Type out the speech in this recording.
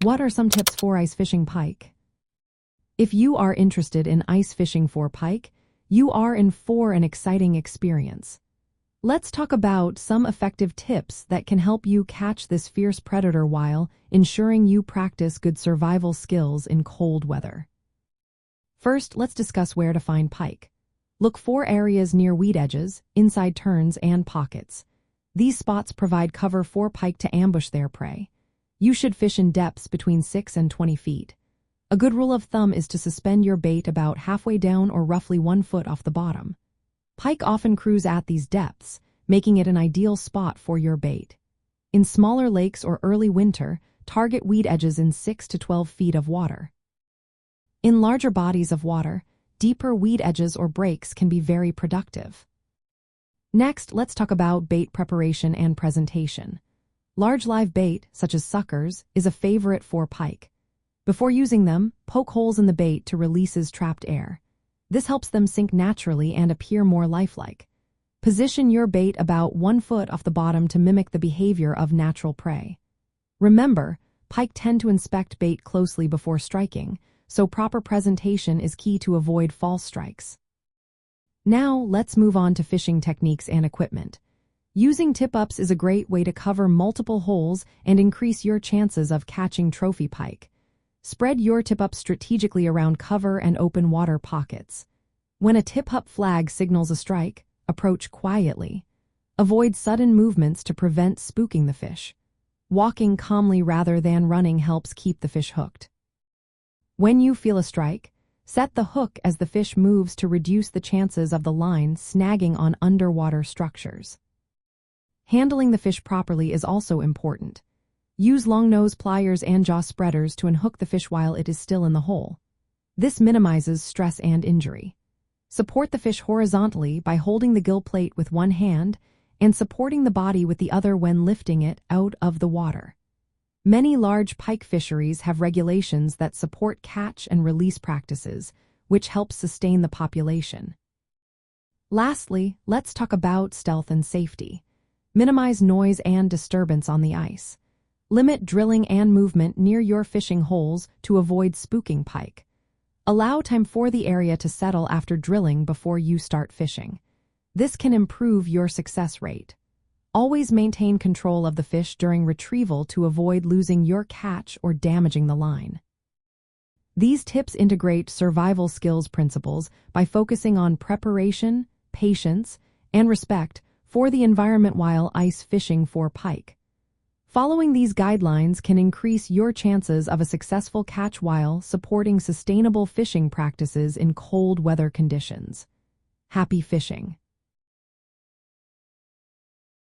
What are some tips for ice fishing pike? If you are interested in ice fishing for pike, you are in for an exciting experience. Let's talk about some effective tips that can help you catch this fierce predator while ensuring you practice good survival skills in cold weather. First, let's discuss where to find pike. Look for areas near weed edges, inside turns, and pockets. These spots provide cover for pike to ambush their prey. You should fish in depths between 6 and 20 feet. A good rule of thumb is to suspend your bait about halfway down or roughly 1 foot off the bottom. Pike often cruise at these depths, making it an ideal spot for your bait. In smaller lakes or early winter, target weed edges in 6 to 12 feet of water. In larger bodies of water, deeper weed edges or breaks can be very productive. Next, let's talk about bait preparation and presentation. Large live bait, such as suckers, is a favorite for pike. Before using them, poke holes in the bait to release trapped air. This helps them sink naturally and appear more lifelike. Position your bait about 1 foot off the bottom to mimic the behavior of natural prey. Remember, pike tend to inspect bait closely before striking, so proper presentation is key to avoid false strikes. Now, let's move on to fishing techniques and equipment. Using tip-ups is a great way to cover multiple holes and increase your chances of catching trophy pike. Spread your tip-up strategically around cover and open water pockets. When a tip-up flag signals a strike, approach quietly. Avoid sudden movements to prevent spooking the fish. Walking calmly rather than running helps keep the fish hooked. When you feel a strike, set the hook as the fish moves to reduce the chances of the line snagging on underwater structures. Handling the fish properly is also important. Use long nose pliers and jaw spreaders to unhook the fish while it is still in the hole. This minimizes stress and injury. Support the fish horizontally by holding the gill plate with one hand and supporting the body with the other when lifting it out of the water. Many large pike fisheries have regulations that support catch and release practices, which helps sustain the population. Lastly, let's talk about stealth and safety. Minimize noise and disturbance on the ice. Limit drilling and movement near your fishing holes to avoid spooking pike. Allow time for the area to settle after drilling before you start fishing. This can improve your success rate. Always maintain control of the fish during retrieval to avoid losing your catch or damaging the line. These tips integrate survival skills principles by focusing on preparation, patience, and respect for the environment while ice fishing for pike. Following these guidelines can increase your chances of a successful catch while supporting sustainable fishing practices in cold weather conditions. Happy fishing!